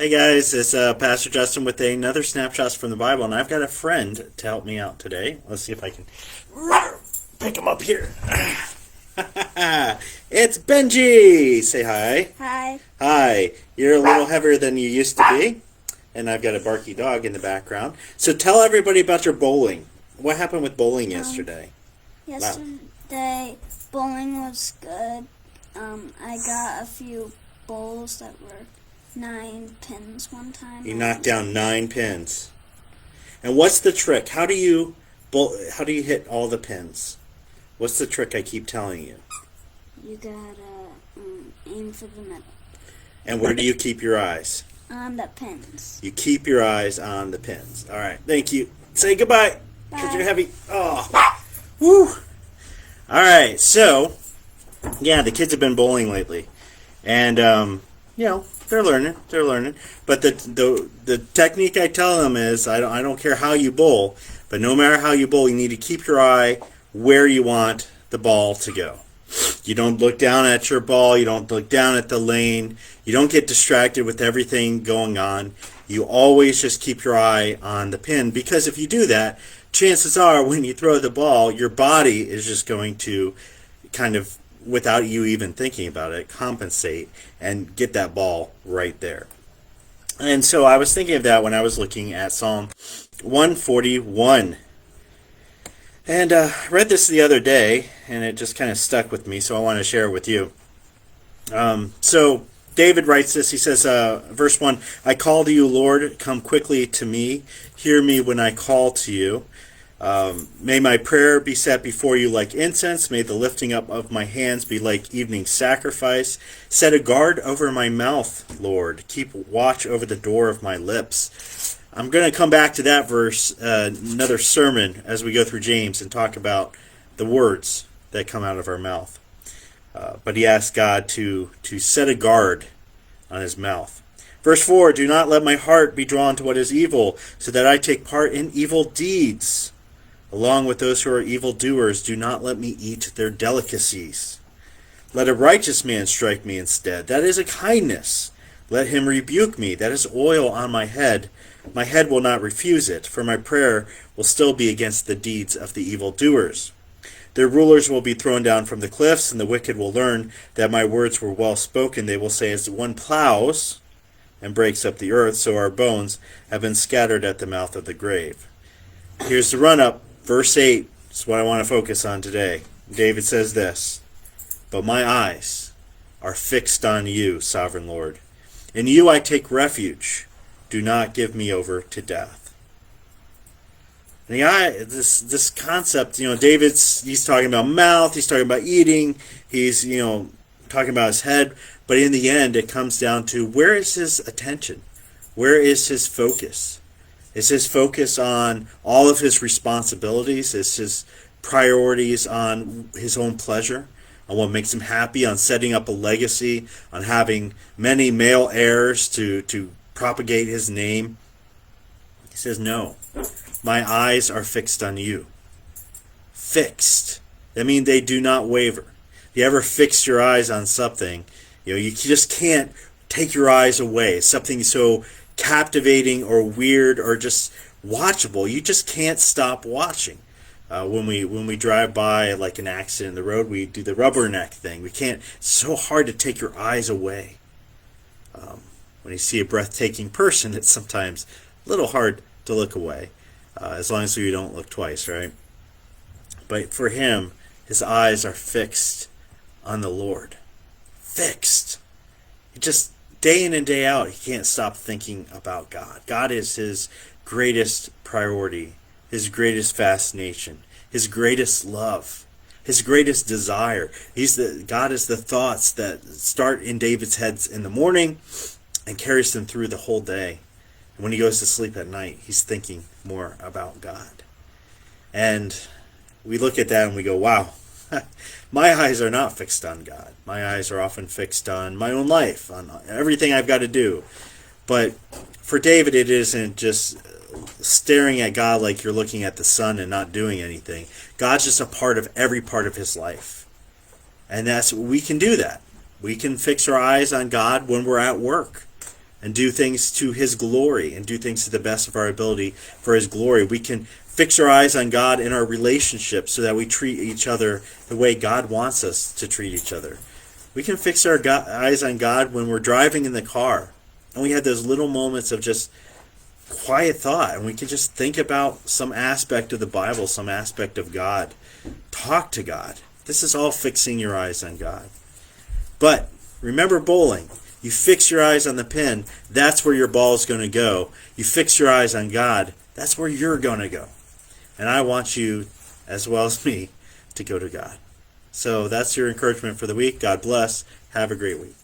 Hey guys, it's Pastor Justin with another Snapshots from the Bible, and I've got a friend to help me out today. Let's see if I can pick him up here. It's Benji! Say hi. Hi. Hi. You're a little heavier than you used to be, and I've got a barky dog in the background. So tell everybody about your bowling. What happened with bowling yesterday? Yesterday, bowling was good. I got a few bowls that were 9 pins one time. You knocked down 9 pins. And what's the trick? How do you hit all the pins? What's the trick I keep telling you? You gotta aim for the middle. And where do you keep your eyes? On the pins. You keep your eyes on the pins. All right, thank you. Say goodbye, because you're heavy. Oh, woo. All right, so, yeah, the kids have been bowling lately. And, they're learning. But the technique I tell them is, I don't care how you bowl, but no matter how you bowl, you need to keep your eye where you want the ball to go. You don't look down at your ball. You don't look down at the lane. You don't get distracted with everything going on. You always just keep your eye on the pin, because if you do that, chances are when you throw the ball, your body is just going to kind of, without you even thinking about it, compensate and get that ball right there. And so I was thinking of that when I was looking at Psalm 141. And I read this the other day, and it just kind of stuck with me, so I want to share it with you. So David writes this. He says, verse 1, I call to you, Lord, come quickly to me. Hear me when I call to you. May my prayer be set before you like incense. May the lifting up of my hands be like evening sacrifice. Set a guard over my mouth, Lord. Keep watch over the door of my lips. I'm going to come back to that verse, another sermon, as we go through James and talk about the words that come out of our mouth. But he asked God to set a guard on his mouth. Verse 4, do not let my heart be drawn to what is evil, so that I take part in evil deeds. Along with those who are evildoers, do not let me eat their delicacies. Let a righteous man strike me instead. That is a kindness. Let him rebuke me. That is oil on my head. My head will not refuse it, for my prayer will still be against the deeds of the evildoers. Their rulers will be thrown down from the cliffs, and the wicked will learn that my words were well spoken. They will say, as one plows and breaks up the earth, so our bones have been scattered at the mouth of the grave. Here's the run-up. Verse 8 is what I want to focus on today. David says this, but my eyes are fixed on you, sovereign Lord. In you I take refuge. Do not give me over to death. This concept, he's talking about mouth, he's talking about eating, he's, talking about his head, but in the end it comes down to, where is his attention? Where is his focus? Is his focus on all of his responsibilities? Is his priorities on his own pleasure, on what makes him happy, on setting up a legacy, on having many male heirs to propagate his name? He says, no, my eyes are fixed on you. Fixed. I mean, they do not waver. If you ever fix your eyes on something, you just can't take your eyes away. It's something so captivating or weird or just watchable. You just can't stop watching. When we drive by like an accident in the road, we do the rubberneck thing. It's so hard to take your eyes away. When you see a breathtaking person, it's sometimes a little hard to look away, as long as you don't look twice, right? But for him, his eyes are fixed on the Lord. Fixed. Just day in and day out, he can't stop thinking about God. God is his greatest priority, his greatest fascination, his greatest love, his greatest desire. God is the thoughts that start in David's head in the morning and carries them through the whole day. And when he goes to sleep at night, he's thinking more about God. And we look at that and we go, wow, my eyes are not fixed on God. My eyes are often fixed on my own life, on everything I've got to do. But for David, it isn't just staring at God like you're looking at the sun and not doing anything. God's just a part of every part of his life. And we can do that. We can fix our eyes on God when we're at work. and do things to His glory and do things to the best of our ability for His glory. We can fix our eyes on God in our relationships so that we treat each other the way God wants us to treat each other. We can fix our eyes on God when we're driving in the car and we have those little moments of just quiet thought, and we can just think about some aspect of the Bible, some aspect of God. Talk to God. This is all fixing your eyes on God. But remember bowling. You fix your eyes on the pin, that's where your ball is going to go. You fix your eyes on God, that's where you're going to go. And I want you, as well as me, to go to God. So that's your encouragement for the week. God bless. Have a great week.